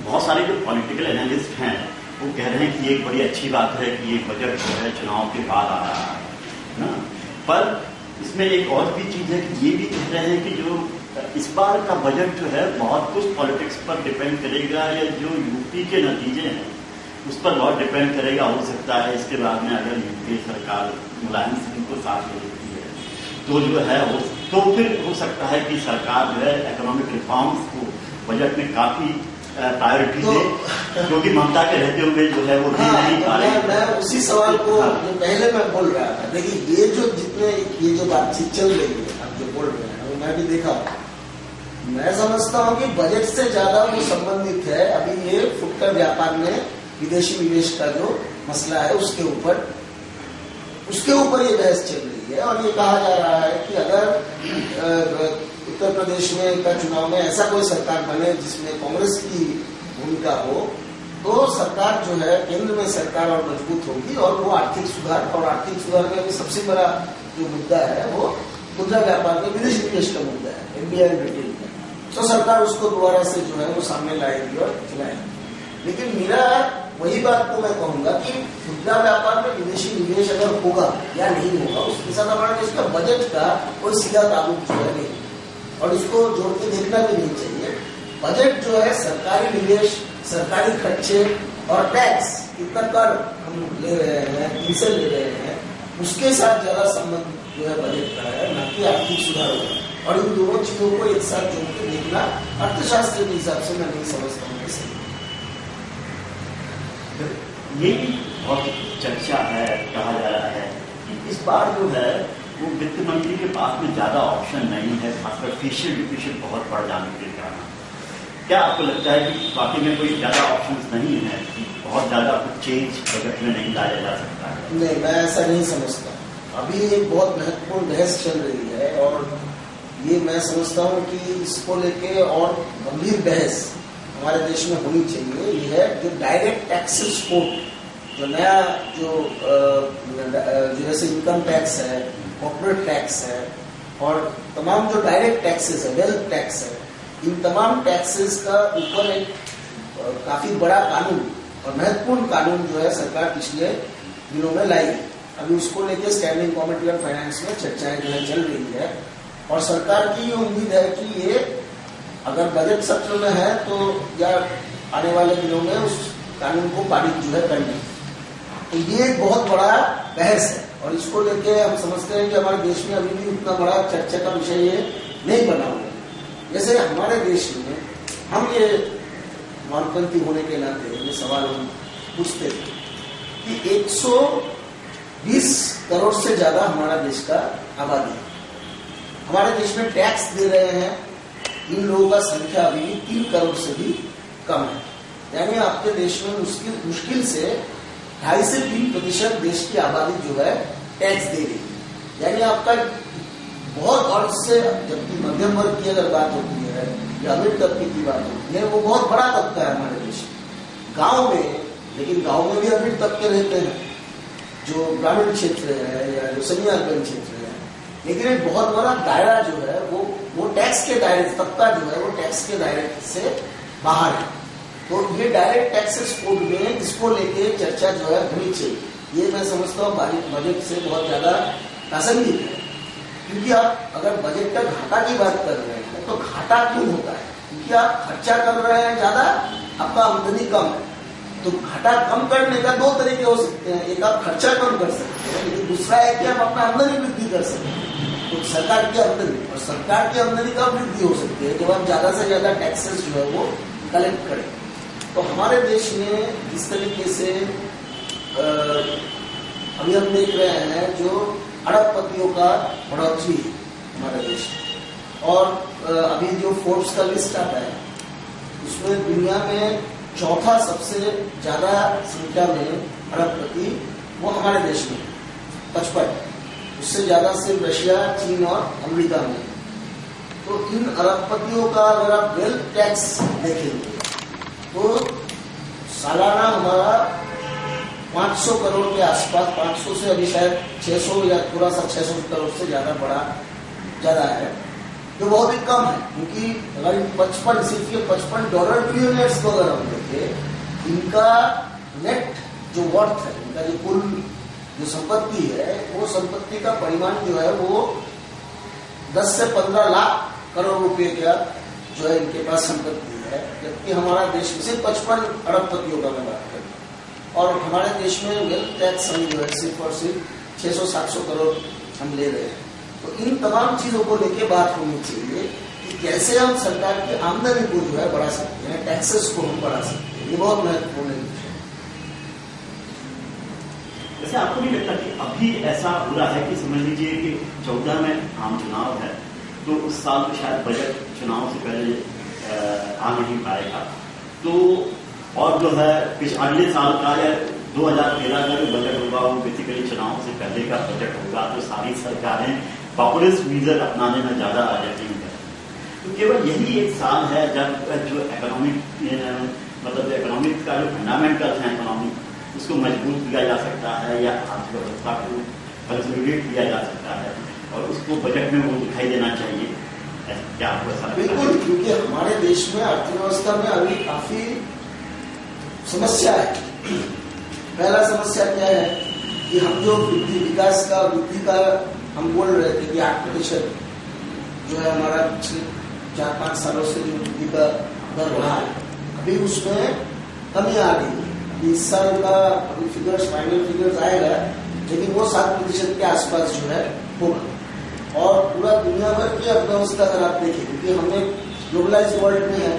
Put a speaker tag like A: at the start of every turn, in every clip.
A: बहुत सारे जो पॉलिटिकल एनालिस्ट हैं वो कह रहे हैं कि ये बड़ी अच्छी बात है कि ये बजट जो है चुनाव के बाद आ रहा है ना। पर इसमें एक और भी चीज है कि ये भी कह रहे हैं कि जो इस बार का बजट जो है बहुत कुछ पॉलिटिक्स पर डिपेंड करेगा, या जो यूपी के नतीजे हैं उस पर बहुत डिपेंड करेगा। हो सकता है इसके बाद में अगर यूपी सरकार मुलायम सिंह को साथ ले लेती है तो जो है वो तो फिर हो सकता है कि सरकार जो है इकोनॉमिक रिफॉर्म्स को बजट में काफी प्रायोरिटी दे, क्योंकि ममता के रहते हुए जो है वो नहीं पा रही।
B: मैं उसी सवाल को पहले मैं बोल रहा था। देखिए ये जो जितने ये जो बातचीत चल रही है, आप जो बोल रहे हैं वो मैं भी देखा। मैं समझता हूँ कि बजट से ज्यादा वो संबंधित है अभी ये फुटकर व्यापार में विदेशी निवेश का जो मसला है उसके ऊपर ये बहस चल रही है। और ये कहा जा रहा है कि अगर उत्तर प्रदेश में का चुनाव में ऐसा कोई सरकार बने जिसमें कांग्रेस की भूमिका हो तो सरकार जो है केंद्र में सरकार और मजबूत होगी, और वो आर्थिक सुधार में भी सबसे बड़ा जो मुद्दा है वो मुद्रा व्यापार में विदेशी निवेश का मुद्दा है, एफडीआई रिटेल में। तो सरकार उसको दोबारा से जो है वो सामने लाएगी और चलाएगी। लेकिन मेरा वही बात को मैं कहूंगा कि मुद्रा व्यापार में विदेशी निवेश अगर होगा या नहीं होगा उसके साथ हमारे देश का बजट का कोई सीधा ताल्लुक जो है नहीं, और इसको जोड़ के देखना भी नहीं चाहिए। बजट जो है सरकारी निवेश, सरकारी खर्चे और टैक्स कितना कर हम ले रहे हैं, किनसे ले रहे हैं, उसके साथ ज्यादा संबंध जो है बजट का है, न कि आर्थिक सुधार होगा। और इन दोनों चीजों को एक साथ जोड़ के देखना अर्थशास्त्र के हिसाब से मैं नहीं समझता हूँ।
A: ये भी बहुत चर्चा है, कहा जा रहा है कि इस बार जो है वो वित्त मंत्री के पास में ज्यादा ऑप्शन नहीं है, खासकर फेशियल डिफिशिएंट बहुत बढ़ जाने के कारण। क्या आपको लगता है कि वाकई में कोई ज्यादा ऑप्शन नहीं है, बहुत ज्यादा कुछ चेंज बजट में नहीं लाया जा सकता है?
B: नहीं, मैं ऐसा नहीं समझता। अभी एक बहुत महत्वपूर्ण बहस चल रही है और ये मैं समझता हूँ कि इसको लेके और गंभीर बहस हमारे देश में होनी चाहिए। ये है जो डायरेक्ट टैक्सेस कोड, जो नया जो जैसे इनकम टैक्स है, कॉर्पोरेट टैक्स है और तमाम जो डायरेक्ट टैक्सेस है, वेल्थ टैक्स है, इन तमाम टैक्सेस का ऊपर एक काफी बड़ा कानून और महत्वपूर्ण कानून जो है सरकार पिछले दिनों में लाई। अभी उसको लेकर स्टैंडिंग कमेटी ऑन फाइनेंस में चर्चाएं जो है चल रही है और सरकार की ये उम्मीद है कि ये अगर बजट सत्र में है तो या आने वाले दिनों में उस कानून को पारित जो है करनी। तो ये एक बहुत बड़ा बहस है और इसको लेके हम समझते हैं कि हमारे देश में अभी भी उतना बड़ा चर्चा का विषय ये नहीं बना हुआ। जैसे हमारे देश में हम ये वामपंथी होने के नाते ये सवाल हम पूछते थे कि 120 करोड़ से ज्यादा हमारा देश का आबादी है। हमारे देश में टैक्स दे रहे हैं इन लोगों का संख्या अभी 3 करोड़ से भी कम है। यानी आपके देश में मुश्किल से 2.5 से 3% देश की आबादी जो है टैक्स दे रही है। यानी आपका बहुत, और इससे जबकि मध्यम वर्ग की अगर बात होती है या अमीर तबके की बात होती है, वो बहुत बड़ा तबका है हमारे देश में। गाँव में, लेकिन गाँव में भी अमीर तबके रहते हैं जो ग्रामीण क्षेत्र है या जो सेमी अर्बन क्षेत्र है, लेकिन एक बहुत बड़ा दायरा जो है वो टैक्स के दायरे, तबका जो है वो टैक्स के दायरे से बाहर है। तो ये डायरेक्ट टैक्सेस कोड में इसको लेके चर्चा जो है होनी चाहिए। ये मैं समझता हूँ बजट से बहुत ज्यादा प्रासंगिक है, क्योंकि आप अगर बजट का घाटा की बात कर रहे हैं तो घाटा क्यों होता है? क्योंकि आप खर्चा कर रहे हैं ज्यादा, आपका आमदनी कम है। तो घाटा कम करने का 2 तरीके हो सकते हैं। एक आप खर्चा कम कर सकते हैं, लेकिन दूसरा है कि आप अपना आमदनी वृद्धि कर सकते हैं। तो सरकार की आमदनी, और सरकार की आमदनी कब वृद्धि हो सकती है? जब आप ज्यादा से ज्यादा टैक्सेस जो है वो कलेक्ट करें। तो हमारे देश में जिस तरीके से अभी हम देख रहे हैं जो अरबपतियों का बढ़ोतरी है हमारे देश में, और अभी जो फोर्ब्स का लिस्ट आता है उसमें दुनिया में चौथा सबसे ज्यादा संख्या में अरबपति वो हमारे देश में 55, उससे ज्यादा सिर्फ रशिया, चीन और अमेरिका में। तो इन अरबपतियों का अगर आप वेल्थ टैक्स देखेंगे तो सालाना हमारा 500 करोड़ के आसपास, 500 से अभी शायद 600 या थोड़ा सा 600 करोड़ से ज्यादा है। जो बहुत ही कम है, क्योंकि अगर 55 सिर्फ ये $55 बिलियनियर्स को अगर हम देखें, इनका नेट जो वर्थ है, इनका जो कुल जो संपत्ति है, वो संपत्ति का परिमाण जो है वो 10 से 15 लाख करोड़ रुपए का जो है इनके पास संपत्ति है। जबकि हमारा देश में सिर्फ 55 अरबपतियों का मैं बात करूँ, और हमारे देश में वेल्थ टैक्स हम जो है सिर्फ और सिर्फ 600-700 करोड़ हम ले रहे हैं। तो इन तमाम चीजों को लेकर बात होनी चाहिए कि कैसे हम सरकार की आमदनी को जो है बढ़ा सकते हैं, टैक्सेस को हम बढ़ा सकते हैं। ये बहुत महत्वपूर्ण है।
A: वैसे आपको नहीं लगता कि अभी ऐसा हो रहा है कि समझ लीजिए कि 14 में आम चुनाव है, तो उस साल तो शायद बजट चुनाव से पहले आ नहीं पाएगा, तो और जो है कुछ अगले साल का या 2013 का जो बजट होगा वो बेसिकली चुनाव से पहले का बजट होगा, तो सारी सरकारें पॉपुलिस्ट मीजर अपनाने में ज्यादा आ जाती हैं। तो केवल यही एक साल है जब जो इकोनॉमिक मतलब इकोनॉमिक्स का जो फंडामेंटल्स हैं इकोनॉमिक, उसको मजबूत किया जा सकता है या अर्थव्यवस्था को कंसोलिडेट किया जा सकता है, और उसको बजट में वो दिखाई देना चाहिए। क्या आपको ऐसा लगता है?
B: बिल्कुल, क्योंकि हमारे देश में अर्थव्यवस्था में अभी काफी समस्या है। पहला समस्या क्या है कि हम जो वृद्धि का हम बोल रहे थे कि 8% जो है हमारा पिछले 4-5 सालों से जो वृद्धि का दर रहा है, अभी उसमें कमी आ गई है। इस साल का अभी फाइनल फिगर्स आएगा, लेकिन वो 7% के आसपास जो है होगा। और पूरा दुनिया भर की अर्थव्यवस्था अगर आप देखें, क्योंकि हमने ग्लोबलाइज वर्ल्ड में है,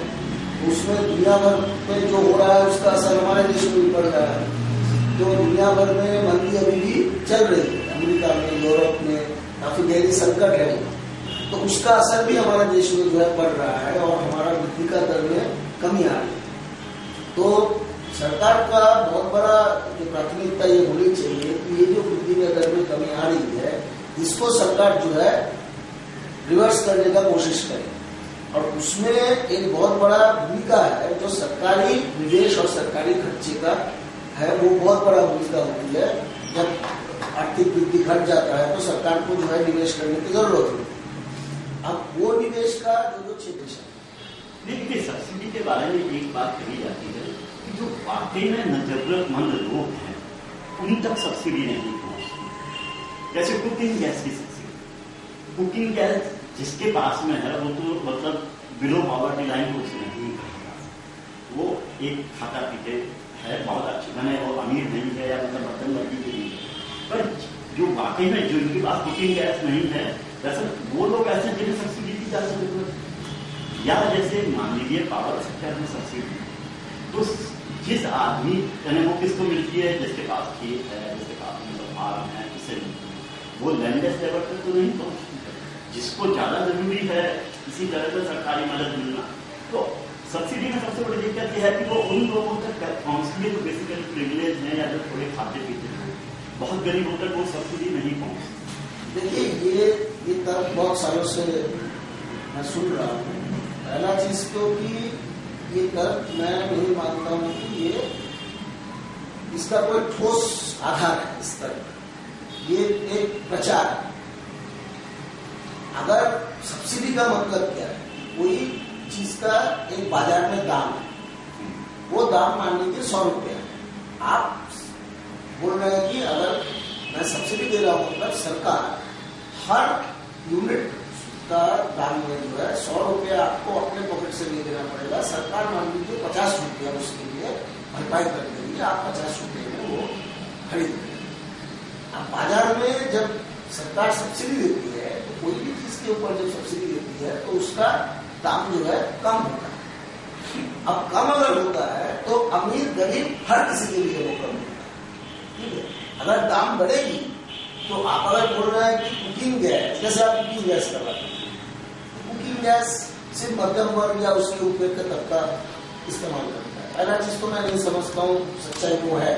B: उसमें दुनिया भर में जो हो रहा है उसका असर हमारे देश में भी पड़ रहा है। जो दुनिया भर में मंदी अभी भी चल रही है, अमेरिका में, यूरोप में काफी गहरी संकट है, तो उसका असर भी हमारे देश में जो है पड़ रहा है, और हमारा वृद्धि का दर में कमी आ रही है। तो सरकार का बहुत बड़ा जो प्राथमिकता ये होनी चाहिए कि ये जो वृद्धि के दर में कमी आ रही है, इसको सरकार जो है रिवर्स करने का कोशिश करे। और उसमें एक बहुत बड़ा भूमिका है जो सरकारी निवेश और सरकारी खर्चे का है, वो बहुत बड़ा भूमिका होती है। जब आर्थिक वृद्धि घट जाता है तो सरकार को जो है निवेश करने की जरूरत होती है। अब वो निवेश का जो क्षेत्र है,
A: देखिए सब्सिडी के बारे में एक बात कही जाती है कि जो वाकई में जरूरतमंद लोग हैं उन तक सब्सिडी नहीं पहुंचती। जैसे कुकिंग गैस की सब्सिडी, कुकिंग गैस जिसके पास में है वो तो मतलब बिलो पॉवर्टी लाइन को उसने नहीं करेगा, वो एक खाता पीते है, बहुत अच्छी मैंने वो अमीर नहीं है या मतलब मध्यम वर्गी के लिए, पर जो वाकई में जो इनके पास कुकिंग गैस नहीं है, जैसे वो लोग ऐसे जिन्हें सब्सिडी की जा जरूरत है। या जैसे मान लीजिए पावर सेक्टर में सब्सिडी, तो जिस आदमी यानी वो किसको मिलती है, जिसके पास खेत है, जिसके पास मतलब फार्म है, किसे वो लैंडलेस लेवल तक तो नहीं पहुंचती है। जिसको ज्यादा जरूरी है इसी तरह से सरकारी मदद मिलना, तो सब्सिडी में सबसे बड़ी दिक्कत यह है कि वो उन लोगों तक पहुंचती है जो बेसिकली प्रिविलेज हैं या जो थोड़े खाते पीते हैं, बहुत गरीबों तक वो सब्सिडी नहीं पहुंचती।
B: देखिए ये तर्क बहुत सालों से मैं सुन रहा हूँ। पहला चीज क्योंकि ये तर्क मैं नहीं मानता हूँ कि ये इसका कोई ठोस आधार है। इस तर्क ये एक प्रचार है। अगर सब्सिडी का मतलब क्या है, कोई चीज का एक बाजार में दाम है, वो दाम मान लीजिए 100 रुपये है। आप बोल रहे हैं कि अगर मैं सब्सिडी दे रहा हूं मतलब सरकार हर यूनिट का दाम में जो है 100 रुपये आपको अपने पॉकेट से ले देना पड़ेगा। सरकार मान लीजिए 50 रुपये उसके लिए भरपाई कर देगी, आप 50 रुपये में वो खरीद लेंगे। अब बाजार में जब सरकार सब्सिडी देती है तो कोई भी चीज के ऊपर जब सब्सिडी देती है तो उसका दाम जो है कम होता है। अब कम अगर होता है तो अमीर गरीब हर किसी के लिए वो कम होता है, ठीक है। अगर दाम बढ़ेगी तो आप अगर बोल रहे हैं कि कुकिंग गैस, जैसे आप कुकिंग गैस करवाते हैं, तो कुकिंग गैस सिर्फ मध्यम वर्ग या उसके ऊपर का तबका इस्तेमाल करता है। पहला चीज तो मैं नहीं समझता हूँ सच्चाई वो है।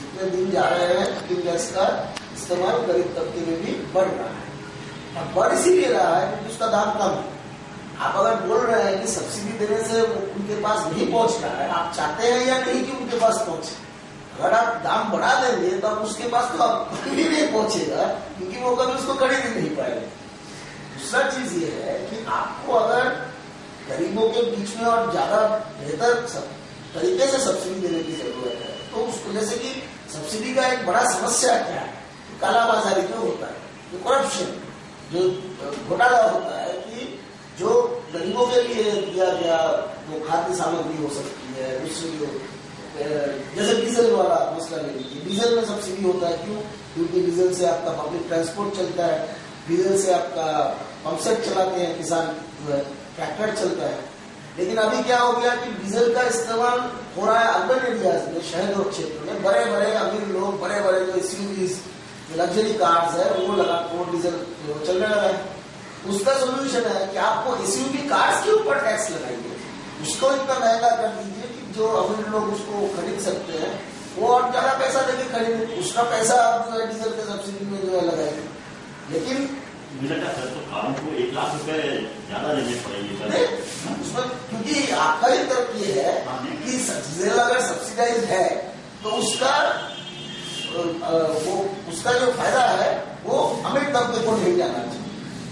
B: जितने दिन जा रहे हैं कुकिंग गैस का इस्तेमाल गरीब तबके में भी बढ़ रहा है, और बढ़ इसीलिए रहा है क्योंकि उसका दाम कम है। आप अगर बोल रहे हैं कि सब्सिडी देने से उनके पास नहीं पहुंच रहा है, आप चाहते हैं या नहीं कि उनके पास पहुंचे? अगर आप दाम बढ़ा देंगे तो उसके पास तो कभी नहीं पहुंचेगा, क्योंकि वो कभी उसको खरीद ही नहीं पाएंगे। दूसरा चीज ये है कि आपको अगर गरीबों के बीच में और ज्यादा बेहतर तरीके से सब्सिडी देने की जरूरत है, तो उसको, जैसे कि सब्सिडी का एक बड़ा समस्या क्या है, कालाबाजारी जो होता है, जो करप्शन, जो घोटाला होता है, कि जो गरीबों के लिए दिया गया वो खाद्य सामग्री हो सकती है, दूसरी जैसे डीजल वाला मसला ले लीजिए, डीजल में सब्सिडी होता है, क्यों? क्योंकि डीजल से आपका पब्लिक ट्रांसपोर्ट चलता है, डीजल से आपका पंपसेट चलाते हैं किसान, जो है ट्रैक्टर चलता है। लेकिन अभी क्या हो गया कि डीजल का इस्तेमाल हो रहा है अर्बन एरियाज में, शहर और क्षेत्र में, बड़े बड़े अमीर लोग, बड़े बड़े जो एसयूवीज, लग्जरी कार्स है, वो डीजल चलने लगा है। उसका सोल्यूशन है कि आपको एसयूवी कार्स के ऊपर टैक्स लगाइए, उसको इतना महंगा कर दीजिए कि जो अमीर लोग उसको खरीद सकते हैं वो और ज्यादा पैसा देके खरीदे, उसका पैसा आप जो है डीजल के सब्सिडी में जो है लगाइए। लेकिन
A: मुझे लगता है तो कारों को 1 लाख रुपए ज्यादा देने पड़ेंगे
B: उसमें, क्योंकि आपका ये तर्क ये है कि डीजल अगर सब्सिडाइज है तो उसका जो फायदा है वो अमीर तबके को नहीं जाना चाहिए।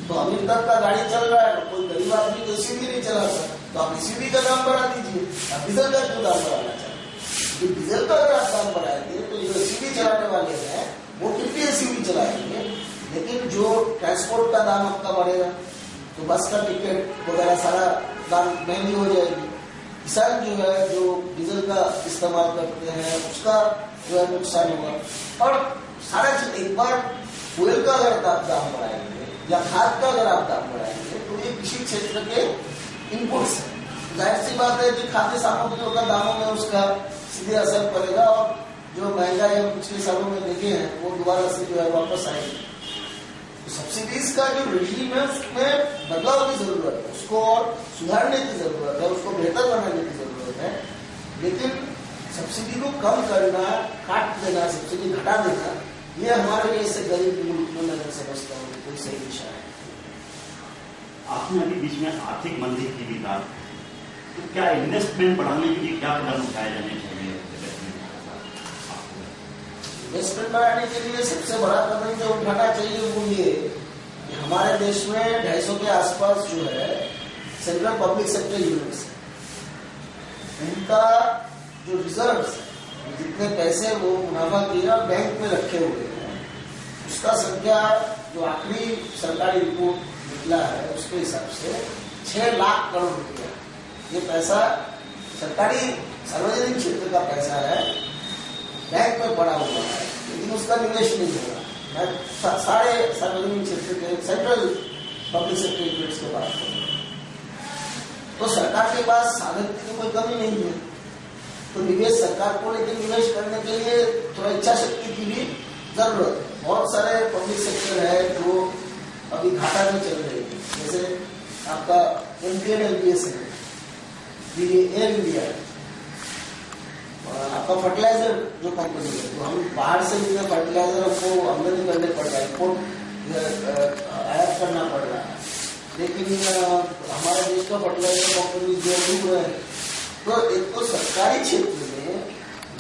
B: तो अमीर तबके का गाड़ी चल रहा है, कोई गरीब आदमी तो एसयूवी नहीं चला सकता, तो आप एसयूवी का दाम बढ़ा दीजिए, आप डीजल का क्यों दाम बढ़ाना चाहिए? डीजल का अगर आप दाम बढ़ाएंगे तो जो एसयूवी चलाने वाले हैं वो कितनी एसयूवी चलाएंगे, लेकिन जो ट्रांसपोर्ट का दाम आपका बढ़ेगा तो बस का टिकट वगैरह सारा दाम महंगी हो जाएगी। किसान जो है जो डीजल का इस्तेमाल करते हैं उसका जो है नुकसान होगा। और सारा चीज, एक बार फ्यूल का अगर आप दाम बढ़ाएंगे या खाद का अगर आप दाम बढ़ाएंगे तो ये कृषि क्षेत्र के इनपुट्स है, जाहिर सी बात है कि खाद्य सामग्रियों का दामों में उसका सीधे असर पड़ेगा और जो महंगाई हम पिछले सालों में देखे हैं वो दोबारा से जो है वापस आएगी। तो सब्सिडीज का जो रेजीम है उसमें बदलाव की जरूरत है, उसको और सुधारने की जरूरत है, उसको बेहतर बनाने की जरूरत है। लेकिन सब्सिडी को कम करना, काट देना, सब्सिडी घटा देना, ये हमारे लिए ऐसे गरीब मुल्क में मैं समझता हूँ कोई सही दिशा है।
A: आपने अभी बीच में आर्थिक मंदी की भी बात, तो क्या इन्वेस्टमेंट बढ़ाने के लिए क्या कदम उठाए जाने चाहिए?
B: इन्वेस्टमेंट बढ़ाने के लिए सबसे बड़ा कदम जो उठाना चाहिए वो ये कि हमारे देश में 250 के आसपास जो है सेंट्रल पब्लिक सेक्टर यूनिट्स है, उनका जो रिजर्व्स है, जितने पैसे वो मुनाफा किया बैंक में रखे हुए हैं, उसका संख्या जो आखिरी सरकारी रिपोर्ट निकला है उसके हिसाब से 6 लाख करोड़ रुपया। ये पैसा सरकारी सार्वजनिक क्षेत्र का पैसा है, बैंक में पड़ा हुआ है, लेकिन उसका निवेश नहीं होगा। मैं सारे सार्वजनिक क्षेत्र के सेंट्रल पब्लिक सेक्टर यूनिट्स के बात करूँ तो सरकार के पास साधन की कोई कमी नहीं है, तो निवेश सरकार को, लेकिन निवेश करने के लिए थोड़ा इच्छा शक्ति की भी जरूरत है। बहुत सारे पब्लिक सेक्टर है जो अभी घाटा में चल रहे हैं, जैसे आपका MTNLBS है, एयर इंडिया है, आपका फर्टिलाइजर जो कंपनी है, तो हम बाहर से भी फर्टिलाइजर हमको आमदनी करने पड़ रहा है, इम्पोर्ट आयात करना पड़ रहा है, लेकिन हमारे देश का फर्टिलाइजर कंपनी जो डूब रहे हैं। तो एक तो सरकारी क्षेत्र में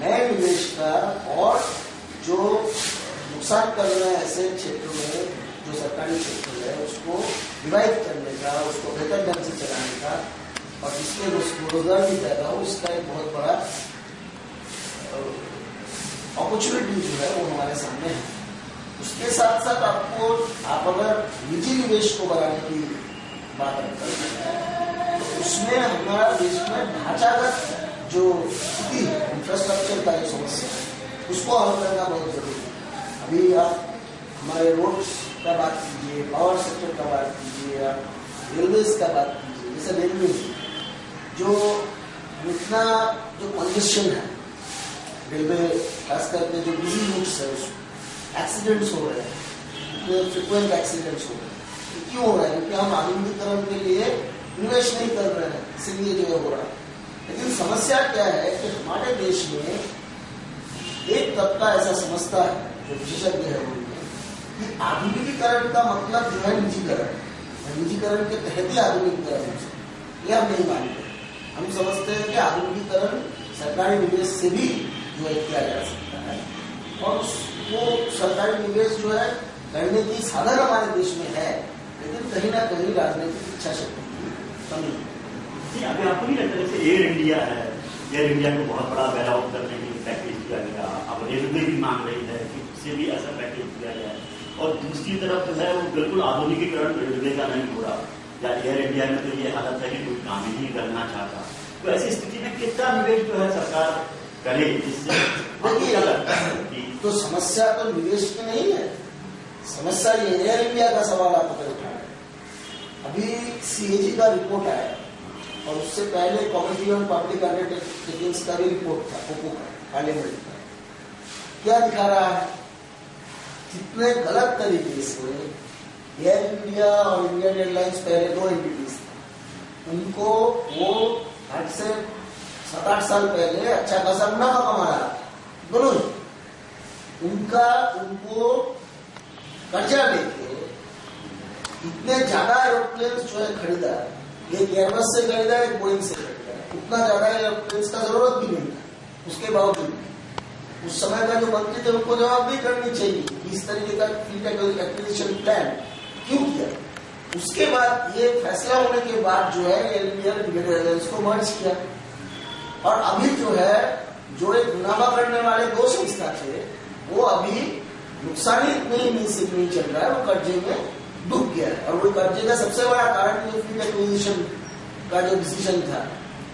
B: नए निवेश का और जो नुकसान कर रहे हैं ऐसे क्षेत्रों में जो सरकारी क्षेत्र है उसको रिवाइव करने का, उसको बेहतर ढंग से चलाने का और जिसमें रोजगार भी पैदा हो, इसका एक बहुत बड़ा अपॉर्चुनिटी जो है वो हमारे सामने है। उसके साथ साथ आप अगर निजी निवेश को बढ़ाने की बात करते हैं तो उसमें हमारा देश में ढांचागत जो स्थिति है, इंफ्रास्ट्रक्चर का जो समस्या है, उसको हल करना बहुत जरूरी है। अभी आप हमारे रोड्स का बात कीजिए, पावर सेक्टर का बात कीजिए, आप रेलवेज का बात कीजिए, जैसे रेलवे जो इतना जो कंजेशन है, रेलवे खास करके जो बिजी रूट्स है उसमें एक्सीडेंट्स हो रहे हैं, इतने फ्रिक्वेंट एक्सीडेंट्स हो रहे हैं। क्यों हो रहा है? क्योंकि हम आधुनिकीकरण के लिए निवेश नहीं कर रहे हैं, इसीलिए जो हो रहा है। लेकिन समस्या क्या है कि हमारे देश में एक तबका ऐसा समझता है, जो विशेषज्ञ है कि आधुनिकीकरण का मतलब जो है निजीकरण, निजीकरण के तहत ही आधुनिकीकरण हो सकता है। ये हम नहीं मानते। हम समझते हैं कि आधुनिकीकरण सरकारी निवेश से भी जो है किया जा सकता है और वो सरकारी निवेश जो है करने की साधन हमारे देश में है, लेकिन कहीं ना कहीं राजनीतिक इच्छा शक्ति की कमी है।
A: अभी आपको नहीं लगता जैसे एयर इंडिया है, एयर इंडिया को बहुत बड़ा बेल आउट करने के लिए पैकेज दिया गया, अब रेलवे भी मांग रही है कि उससे भी ऐसा पैकेज दिया जाए, और दूसरी तरफ जो है वो बिल्कुल आधुनिकीकरण रेलवे का नहीं हो रहा, या एयर इंडिया में तो ये हालत है कि कोई काम ही नहीं करना चाहता। तो ऐसी स्थिति में कितना निवेश जो है सरकार करे, जिससे
B: तो समस्या तो निवेश की नहीं है, समस्या ये एयर इंडिया का सवाल आप पकड़ उठाए। अभी सीएजी का रिपोर्ट आया और उससे पहले कमिटी ऑन पब्लिक अंडरटेकिंग्स का भी रिपोर्ट था, कोको का, पार्लियामेंट का। क्या दिखा रहा है? कितने गलत तरीके से एयर इंडिया और इंडियन एयरलाइंस पहले दो एंटिटीज थे, उनको वो आज से 7-8 साल पहले अच्छा खासा मुनाफा कमा रहा था दोनों ही। उनको कर्जा लेके इतने ज्यादा एरोप्लेन जो है खरीदा, एक एयरबस से खरीदा, एक बोइंग से खरीदा, उतना ज्यादा एरोप्लेन का जरूरत भी नहीं था। उसके बावजूद उस समय का जो मंत्री थे उनको जवाब नहीं करनी चाहिए इस तरीके का फ्लीट एक्विजिशन प्लान क्यों किया। उसके बाद ये फैसला होने के बाद जो है एयर इंडिया ने एयरलाइंस को मर्ज किया, और अभी जो है जो एक मुनाफा करने वाले दो संस्था थे वो अभी नुकसान इतने से नहीं चल रहा है, वो कर्जे में डूब गया है। और वो कर्जे का सबसे बड़ा कारण जो फ्लीट एक्विजिशन का जो डिसीजन था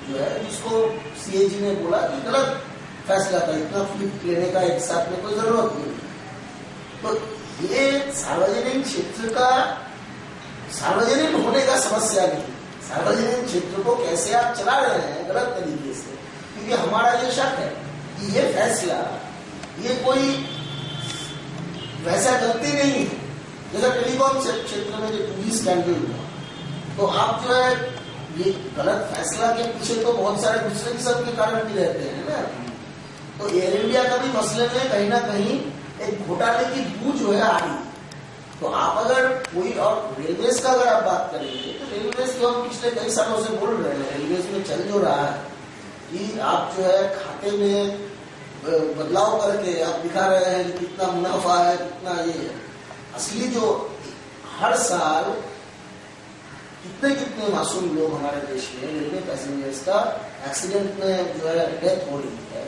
B: जो है, जिसको सीएजी ने बोला कि गलत फैसला था, इतना फ्लीट लेने का एक साथ में कोई जरूरत नहीं। तो ये सार्वजनिक क्षेत्र का सार्वजनिक होने का समस्या नहीं, सार्वजनिक क्षेत्र को कैसे आप चला रहे हैं गलत तरीके से। क्योंकि हमारा ये शक है कि ये फैसला ये कोई वैसा गलती नहीं है जैसा टेलीकॉम क्षेत्र में जो 2G स्कैंडल हुआ, तो आप जो है ये गलत फैसला के पीछे तो बहुत सारे दूसरे किस्म के कारण भी रहते हैं ना। तो एयर इंडिया का भी मसले में कहीं ना कहीं एक घोटाले की बू जो है आ रही है। तो आप अगर कोई, और रेलवेज का अगर आप बात करेंगे तो रेलवेज को हम पिछले कई सालों से बोल रहे हैं, रेलवेज में चल जो रहा है कि आप जो है खाते में बदलाव करके आप दिखा रहे हैं कि कितना मुनाफा है, कितना ये है। असली जो हर साल कितने मासूम लोग हमारे देश में रेलवे पैसेंजर्स का एक्सीडेंट में जो है डेथ हो रही है,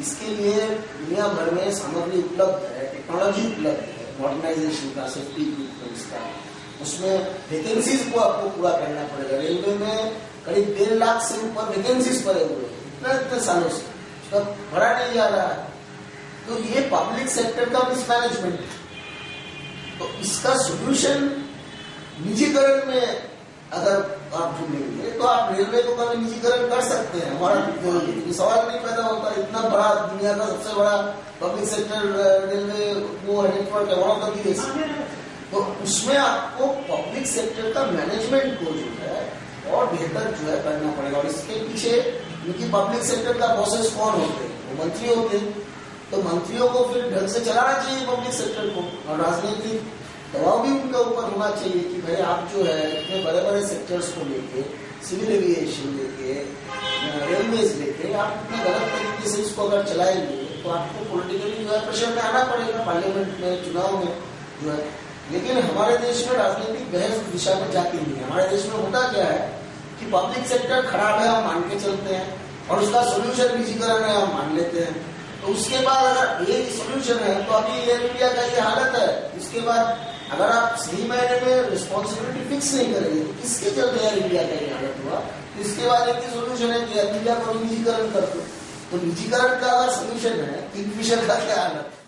B: इसके लिए दुनिया भर में सामग्री उपलब्ध है, टेक्नोलॉजी उपलब्ध है, मॉडर्नाइजेशन का, सेफ्टी इक्विपमेंट्स का। उसमें वैकेंसीज को आपको पूरा करना पड़ेगा। रेलवे में करीब 1.5 लाख से ऊपर वैकेंसीज पड़े हुए हैं इतने सालों से, उसका भरा नहीं जा रहा है। तो ये पब्लिक सेक्टर का मिसमैनेजमेंट है। तो इसका सोल्यूशन निजीकरण में अगर आप ढूंढेंगे तो आप रेलवे को कभी निजीकरण कर सकते हैं, हमारा सवाल नहीं पैदा होता। इतना बड़ा दुनिया का सबसे बड़ा पब्लिक सेक्टर रेलवे वो नेटवर्क है, वन ऑफ द बिगेस्ट। तो उसमें आपको पब्लिक सेक्टर का मैनेजमेंट को जो है और बेहतर जो है करना पड़ेगा। और इसके पीछे क्योंकि पब्लिक सेक्टर का प्रोसेस कौन होते हैं, वो मंत्री होते हैं। तो मंत्रियों को फिर ढंग से चलाना चाहिए पब्लिक सेक्टर को, और राजनीतिक दबाव भी उनके ऊपर होना चाहिए कि भाई आप जो है इतने बड़े बड़े सेक्टर्स को लेके, सिविल एविएशन लेके, रेलवेज लेके आप इतने गलत तरीके से इसको अगर चलाएंगे तो आपको पॉलिटिकली जो है प्रेशर में आना पड़ेगा, पार्लियामेंट में, चुनाव में जो है। लेकिन हमारे देश में राजनीतिक बहस दिशा में जाती नहीं है। हमारे देश में होता क्या है कि पब्लिक सेक्टर खराब है हम मान के चलते हैं, और उसका सोल्यूशन निजीकरण है हम मान लेते हैं। तो उसके बाद अगर ये सोल्यूशन है तो अभी एयर इंडिया का ये हालत है। इसके बाद अगर आप सही मायने में रिस्पॉन्सिबिलिटी फिक्स नहीं करेंगे तो किसके चलते एयर इंडिया का ये हालत हुआ। तो इसके बाद एक ही सोल्यूशन है कि एयर इंडिया को निजीकरण कर दो। तो निजीकरण का अगर सोल्यूशन है, किंगफिशर का क्या हालत है।